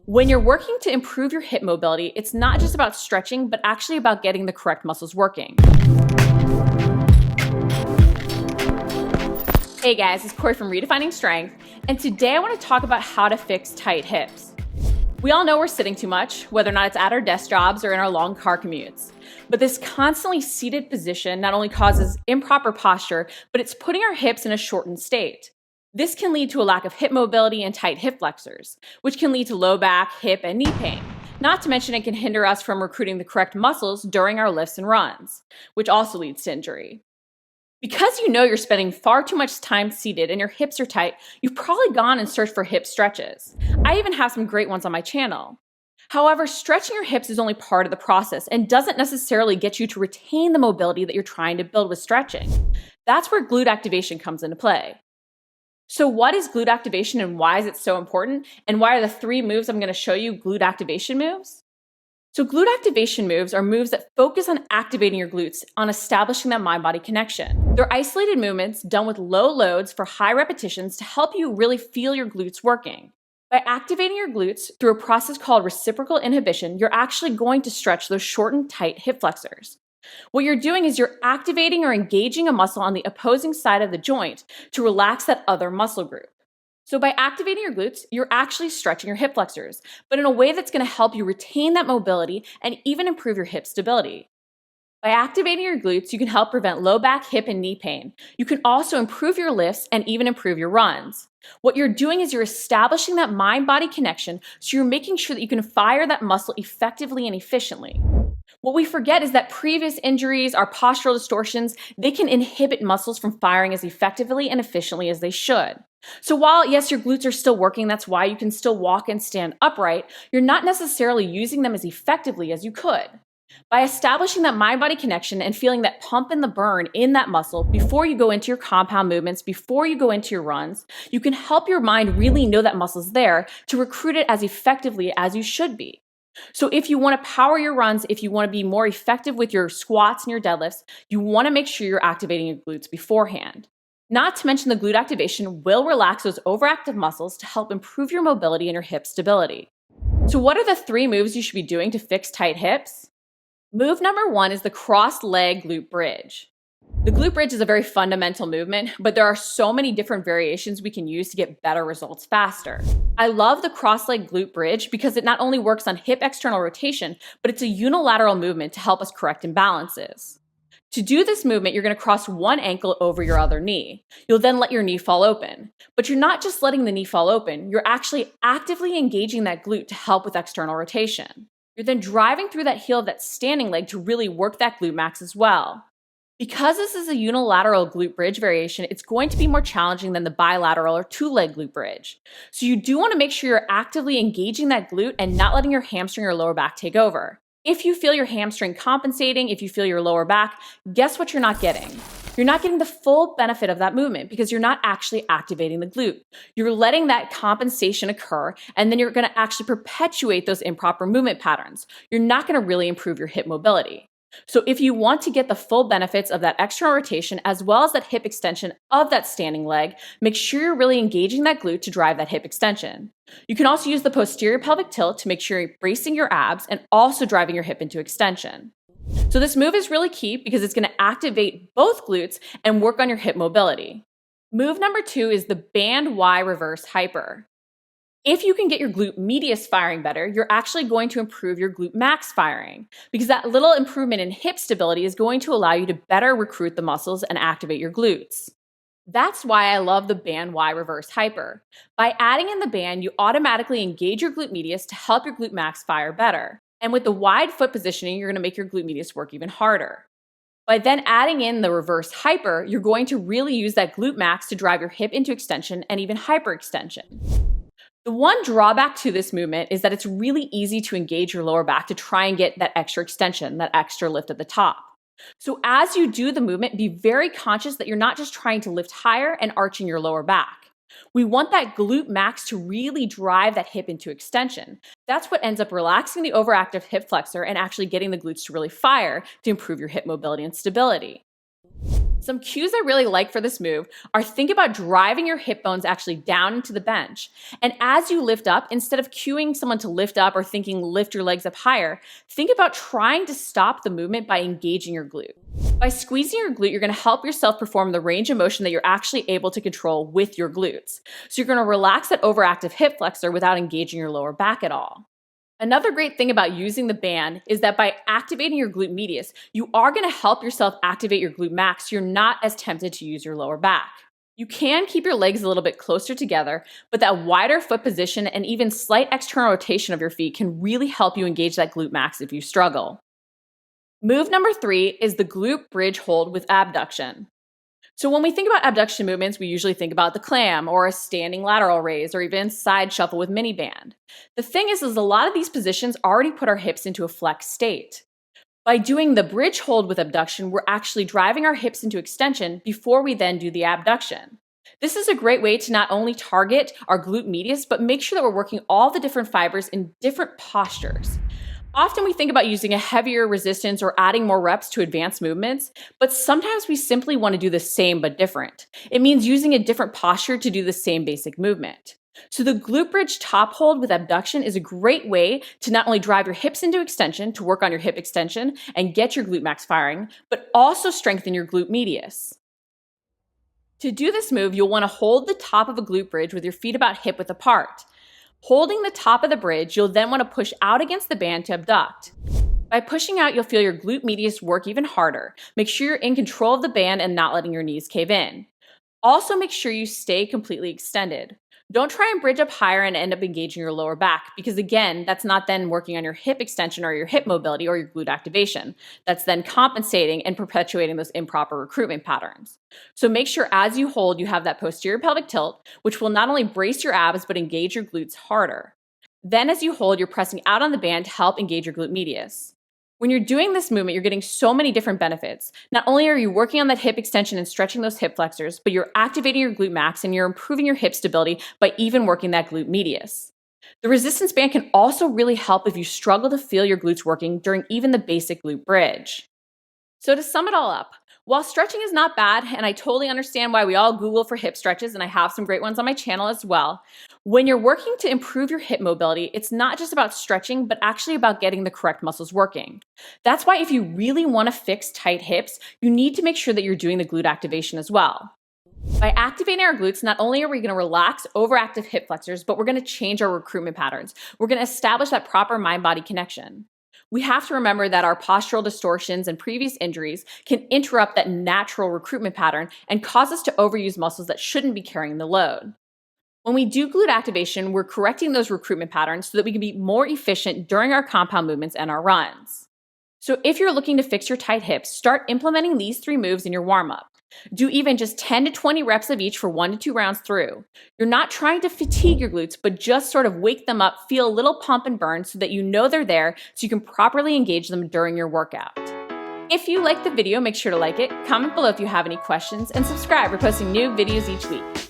When you're working to improve your hip mobility, it's not just about stretching, but actually about getting the correct muscles working. Hey guys, it's Corey from Redefining Strength, and today I want to talk about how to fix tight hips. We all know we're sitting too much, whether or not it's at our desk jobs or in our long car commutes. But this constantly seated position not only causes improper posture, but it's putting our hips in a shortened state. This can lead to a lack of hip mobility and tight hip flexors, which can lead to low back, hip, and knee pain. Not to mention it can hinder us from recruiting the correct muscles during our lifts and runs, which also leads to injury. Because you know you're spending far too much time seated and your hips are tight, you've probably gone and searched for hip stretches. I even have some great ones on my channel. However, stretching your hips is only part of the process and doesn't necessarily get you to retain the mobility that you're trying to build with stretching. That's where glute activation comes into play. So what is glute activation and why is it so important? And why are the 3 moves I'm going to show you glute activation moves? So glute activation moves are moves that focus on activating your glutes, on establishing that mind-body connection. They're isolated movements done with low loads for high repetitions to help you really feel your glutes working. By activating your glutes through a process called reciprocal inhibition, you're actually going to stretch those shortened, tight hip flexors. What you're doing is you're activating or engaging a muscle on the opposing side of the joint to relax that other muscle group. So by activating your glutes, you're actually stretching your hip flexors, but in a way that's going to help you retain that mobility and even improve your hip stability. By activating your glutes, you can help prevent low back, hip, and knee pain. You can also improve your lifts and even improve your runs. What you're doing is you're establishing that mind-body connection, so you're making sure that you can fire that muscle effectively and efficiently. What we forget is that previous injuries, our postural distortions, they can inhibit muscles from firing as effectively and efficiently as they should. So while, yes, your glutes are still working, that's why you can still walk and stand upright, you're not necessarily using them as effectively as you could. By establishing that mind-body connection and feeling that pump and the burn in that muscle before you go into your compound movements, before you go into your runs, you can help your mind really know that muscle's there to recruit it as effectively as you should be. So if you want to power your runs, if you want to be more effective with your squats and your deadlifts, you want to make sure you're activating your glutes beforehand. Not to mention the glute activation will relax those overactive muscles to help improve your mobility and your hip stability. So what are the 3 moves you should be doing to fix tight hips? Move number 1 is the cross-leg glute bridge. The glute bridge is a very fundamental movement, but there are so many different variations we can use to get better results faster. I love the cross-leg glute bridge because it not only works on hip external rotation, but it's a unilateral movement to help us correct imbalances. To do this movement, you're going to cross one ankle over your other knee. You'll then let your knee fall open. But you're not just letting the knee fall open, you're actually actively engaging that glute to help with external rotation. You're then driving through that heel of that standing leg to really work that glute max as well. Because this is a unilateral glute bridge variation, it's going to be more challenging than the bilateral or 2-leg glute bridge. So you do want to make sure you're actively engaging that glute and not letting your hamstring or lower back take over. If you feel your hamstring compensating, if you feel your lower back, guess what you're not getting? You're not getting the full benefit of that movement because you're not actually activating the glute. You're letting that compensation occur, and then you're going to actually perpetuate those improper movement patterns. You're not going to really improve your hip mobility. So if you want to get the full benefits of that external rotation as well as that hip extension of that standing leg, make sure you're really engaging that glute to drive that hip extension. You can also use the posterior pelvic tilt to make sure you're bracing your abs and also driving your hip into extension. So this move is really key because it's going to activate both glutes and work on your hip mobility. Move number 2 is the band Y reverse hyper. If you can get your glute medius firing better, you're actually going to improve your glute max firing because that little improvement in hip stability is going to allow you to better recruit the muscles and activate your glutes. That's why I love the band Y reverse hyper. By adding in the band, you automatically engage your glute medius to help your glute max fire better. And with the wide foot positioning, you're going to make your glute medius work even harder. By then adding in the reverse hyper, you're going to really use that glute max to drive your hip into extension and even hyperextension. The one drawback to this movement is that it's really easy to engage your lower back to try and get that extra extension, that extra lift at the top. So as you do the movement, be very conscious that you're not just trying to lift higher and arching your lower back. We want that glute max to really drive that hip into extension. That's what ends up relaxing the overactive hip flexor and actually getting the glutes to really fire to improve your hip mobility and stability. Some cues I really like for this move are think about driving your hip bones actually down into the bench. And as you lift up, instead of cueing someone to lift up or thinking lift your legs up higher, think about trying to stop the movement by engaging your glute. By squeezing your glute, you're going to help yourself perform the range of motion that you're actually able to control with your glutes. So you're going to relax that overactive hip flexor without engaging your lower back at all. Another great thing about using the band is that by activating your glute medius, you are going to help yourself activate your glute max so you're not as tempted to use your lower back. You can keep your legs a little bit closer together, but that wider foot position and even slight external rotation of your feet can really help you engage that glute max if you struggle. Move number 3 is the glute bridge hold with abduction. So when we think about abduction movements, we usually think about the clam or a standing lateral raise or even side shuffle with mini band. The thing is a lot of these positions already put our hips into a flex state. By doing the bridge hold with abduction, we're actually driving our hips into extension before we then do the abduction. This is a great way to not only target our glute medius, but make sure that we're working all the different fibers in different postures. Often we think about using a heavier resistance or adding more reps to advanced movements, but sometimes we simply want to do the same but different. It means using a different posture to do the same basic movement. So the glute bridge top hold with abduction is a great way to not only drive your hips into extension to work on your hip extension and get your glute max firing, but also strengthen your glute medius. To do this move, you'll want to hold the top of a glute bridge with your feet about hip width apart. Holding the top of the bridge, you'll then want to push out against the band to abduct. By pushing out, you'll feel your glute medius work even harder. Make sure you're in control of the band and not letting your knees cave in. Also, make sure you stay completely extended. Don't try and bridge up higher and end up engaging your lower back, because again, that's not then working on your hip extension or your hip mobility or your glute activation. That's then compensating and perpetuating those improper recruitment patterns. So make sure as you hold, you have that posterior pelvic tilt, which will not only brace your abs, but engage your glutes harder. Then as you hold, you're pressing out on the band to help engage your glute medius. When you're doing this movement, you're getting so many different benefits. Not only are you working on that hip extension and stretching those hip flexors, but you're activating your glute max and you're improving your hip stability by even working that glute medius. The resistance band can also really help if you struggle to feel your glutes working during even the basic glute bridge. So to sum it all up, while stretching is not bad, and I totally understand why we all Google for hip stretches, and I have some great ones on my channel as well, when you're working to improve your hip mobility, it's not just about stretching, but actually about getting the correct muscles working. That's why if you really want to fix tight hips, you need to make sure that you're doing the glute activation as well. By activating our glutes, not only are we going to relax overactive hip flexors, but we're going to change our recruitment patterns. We're going to establish that proper mind-body connection. We have to remember that our postural distortions and previous injuries can interrupt that natural recruitment pattern and cause us to overuse muscles that shouldn't be carrying the load. When we do glute activation, we're correcting those recruitment patterns so that we can be more efficient during our compound movements and our runs. So if you're looking to fix your tight hips, start implementing these 3 moves in your warm-up. Do even just 10 to 20 reps of each for 1 to 2 rounds through. You're not trying to fatigue your glutes, but just sort of wake them up, feel a little pump and burn so that you know they're there so you can properly engage them during your workout. If you liked the video, make sure to like it, comment below if you have any questions, and subscribe. We're posting new videos each week.